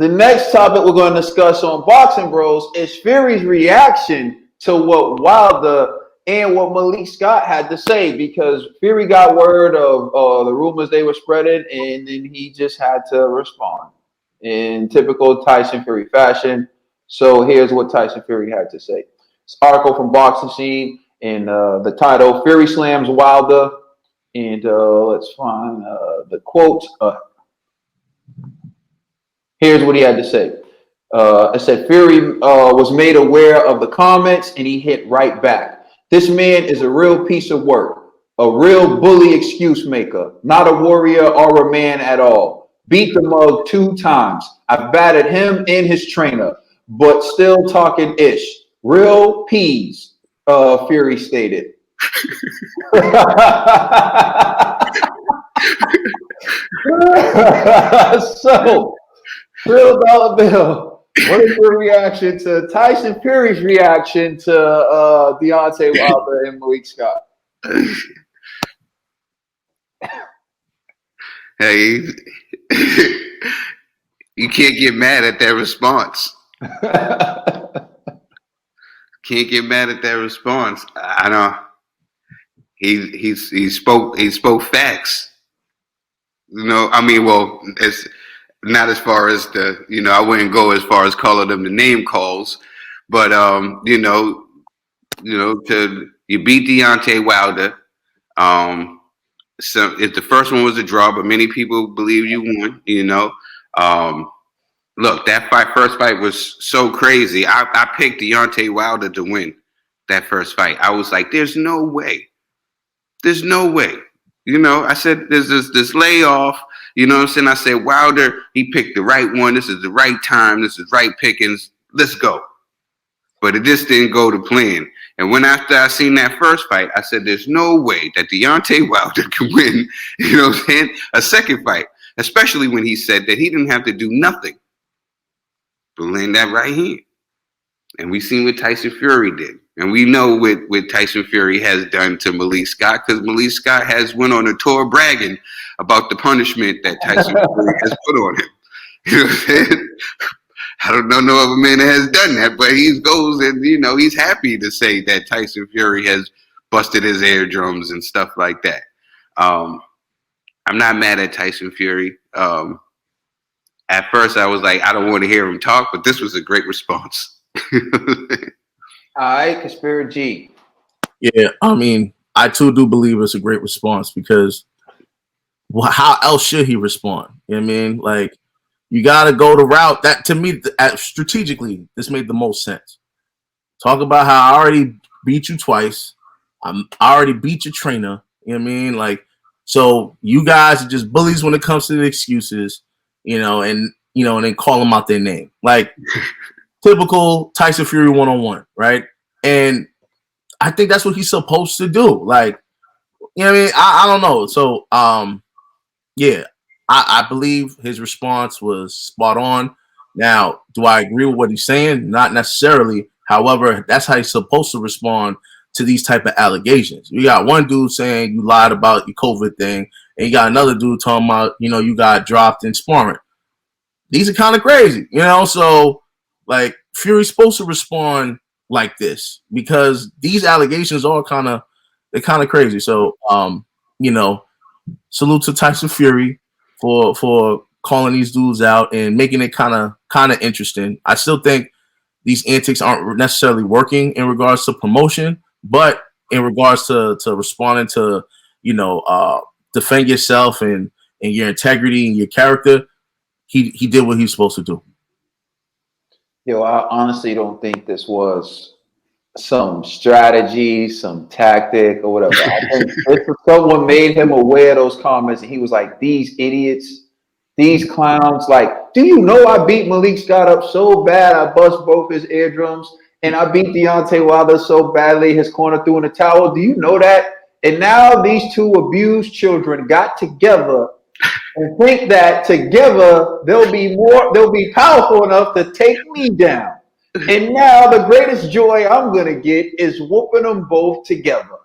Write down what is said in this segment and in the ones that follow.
The next topic we're going to discuss on Boxing Bros is Fury's reaction to what Wilder and what Malik Scott had to say, because Fury got word of the rumors they were spreading, and then he just had to respond in typical Tyson Fury fashion. So here's what Tyson Fury had to say. This article from Boxing Scene, and the title, Fury slams Wilder, and let's find the quote. Here's what he had to say. It said, Fury was made aware of the comments, and he hit right back. This man is a real piece of work, a real bully excuse maker, not a warrior or a man at all. Beat the mug 2 times. I batted him and his trainer, but still talking ish. Real peas, Fury stated. So, Real Dollar Bill, what is your reaction to Tyson Fury's reaction to Deontay Wilder and Malik Scott? Hey, you can't get mad at that response. Can't get mad at that response. I know. He spoke facts. You know, I mean, well, it's not as far as the, you know, I wouldn't go as far as calling them the name calls, but you know, you beat Deontay Wilder. So if the first one was a draw, but many people believe you won. You know, look, that first fight was so crazy. I picked Deontay Wilder to win that first fight. I was like, there's no way. There's no way. You know, I said, there's this layoff. You know what I'm saying? I said, Wilder, he picked the right one. This is the right time. This is right pickings. Let's go. But it just didn't go to plan. And when after I seen that first fight, I said, there's no way that Deontay Wilder can win, you know what I'm saying, a second fight, especially when he said that he didn't have to do nothing but land that right hand. And we seen what Tyson Fury did. And we know what Tyson Fury has done to Malik Scott, because Malik Scott has went on a tour bragging about the punishment that Tyson Fury has put on him. You know what I'm saying? I don't know no other man that has done that, but he goes and, you know, he's happy to say that Tyson Fury has busted his eardrums and stuff like that. I'm not mad at Tyson Fury. At first, I was like, I don't want to hear him talk, but this was a great response. All right, Conspiracy G. Yeah, I mean, I too do believe it's a great response, because how else should he respond? You know what I mean? Like, you got to go the route that, to me, strategically, this made the most sense. Talk about how I already beat you twice. I already beat your trainer. You know what I mean? Like, so you guys are just bullies when it comes to the excuses, and then call them out their name. Like, typical Tyson Fury one-on-one, right? And I think that's what he's supposed to do. Like, you know what I mean? I don't know. So, yeah, I believe his response was spot on. Now, do I agree with what he's saying? Not necessarily. However, that's how he's supposed to respond to these type of allegations. You got one dude saying you lied about your COVID thing, and you got another dude talking about, you got dropped in sparring. These are kind of crazy, So, like, Fury's supposed to respond like this, because these allegations are kind of crazy. So, salute to Tyson Fury for calling these dudes out and making it kind of interesting. I still think these antics aren't necessarily working in regards to promotion, but in regards to responding to, defend yourself and your integrity and your character, he did what he was supposed to do. Yo, I honestly don't think this was some strategy, some tactic, or whatever. I think someone made him aware of those comments, and he was like, "These idiots, these clowns! Like, do you know I beat Malik Scott up so bad I bust both his eardrums, and I beat Deontay Wilder so badly his corner threw in the towel? Do you know that?" And now these two abused children got together and think that together they'll be powerful enough to take me down. And now the greatest joy I'm going to get is whooping them both together.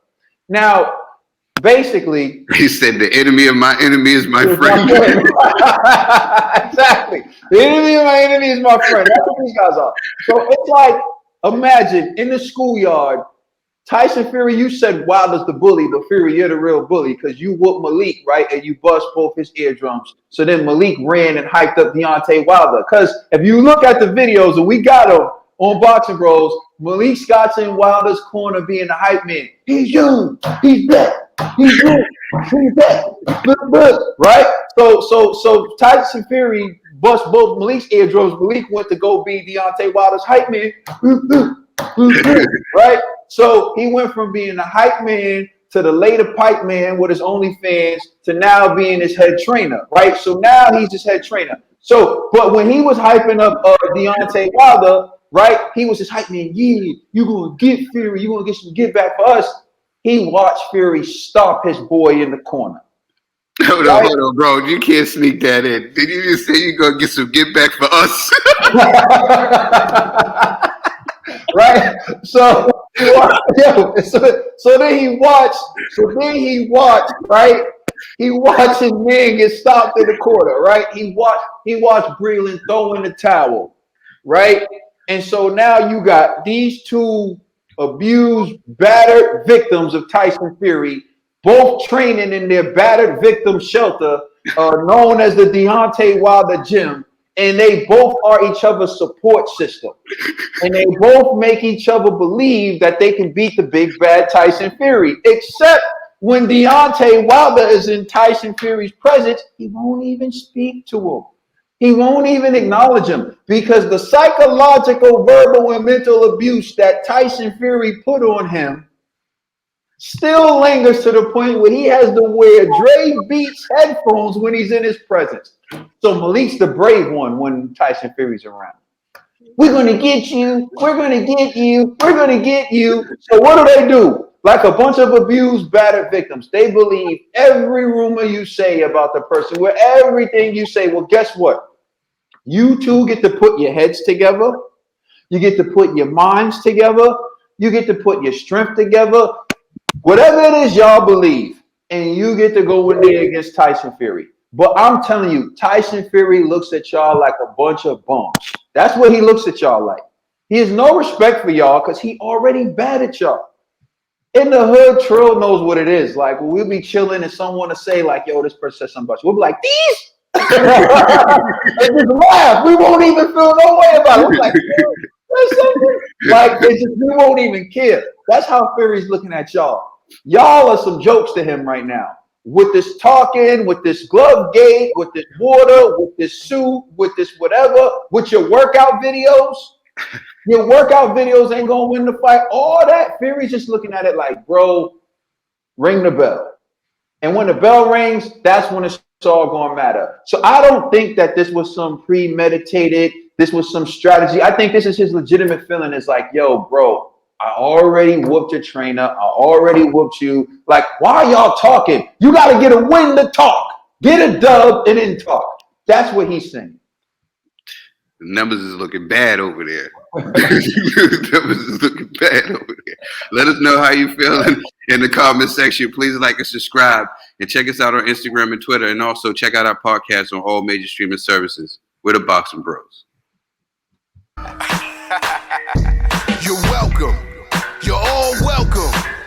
Now, basically, he said the enemy of my enemy is my friend. Exactly. The enemy of my enemy is my friend. That's what these guys are. So it's like, imagine in the schoolyard, Tyson Fury, you said Wilder's the bully, but Fury, you're the real bully because you whooped Malik, right? And you bust both his eardrums. So then Malik ran and hyped up Deontay Wilder. Because if you look at the videos, and we got them on Boxing Bros, Malik Scott's in Wilder's corner being the hype man. He's young. He's black. He's young. He's black. Right? So Tyson Fury bust both Malik's eardrums. Malik went to go be Deontay Wilder's hype man. Right? So he went from being the hype man to the later pipe man with his OnlyFans to now being his head trainer, right? So now he's his head trainer. So, but when he was hyping up Deontay Wilder, right, he was his hype man. Yeah, you gonna get Fury, you gonna get some get back for us. He watched Fury stomp his boy in the corner. Hold on, bro. You can't sneak that in. Did you just say you're gonna get some get back for us? Right? So then he watched, right? He watched his man get stopped in the corner, right? He watched Breland throw in the towel, right? And so now you got these two abused, battered victims of Tyson Fury, both training in their battered victim shelter, known as the Deontay Wilder Gym. And they both are each other's support system. And they both make each other believe that they can beat the big bad Tyson Fury. Except when Deontay Wilder is in Tyson Fury's presence, he won't even speak to him. He won't even acknowledge him because the psychological, verbal, and mental abuse that Tyson Fury put on him still lingers to the point where he has to wear Dre Beats headphones when he's in his presence. So Malik's the brave one when Tyson Fury's around. We're going to get you. We're going to get you. We're going to get you. So what do? Like a bunch of abused, battered victims. They believe every rumor you say about the person, where everything you say. Well, guess what? You two get to put your heads together. You get to put your minds together. You get to put your strength together. Whatever it is y'all believe, and you get to go in there against Tyson Fury. But I'm telling you, Tyson Fury looks at y'all like a bunch of bums. That's what he looks at y'all like. He has no respect for y'all because he already bad at y'all. In the hood, Trill knows what it is. Like, we'll be chilling and someone to say, like, yo, this person said something about you. We'll be like, these? And just laugh. We won't even feel no way about it. We're like, like, we won't even care. That's how Fury's looking at y'all. Y'all are some jokes to him right now. With this talking, with this glove gate, with this water, with this suit, with this whatever, with your workout videos. Your workout videos ain't gonna win the fight. All that, Fury's just looking at it like, bro, ring the bell. And when the bell rings, that's when it's all gonna matter. So I don't think that this was some premeditated, this was some strategy. I think this is his legitimate feeling. It's like, yo, bro, I already whooped your trainer. I already whooped you. Like, why are y'all talking? You got to get a win to talk. Get a dub and then talk. That's what he's saying. The numbers is looking bad over there. The numbers is looking bad over there. Let us know how you feeling in the comment section. Please like and subscribe. And check us out on Instagram and Twitter. And also check out our podcast on all major streaming services. We're the Boxing Bros.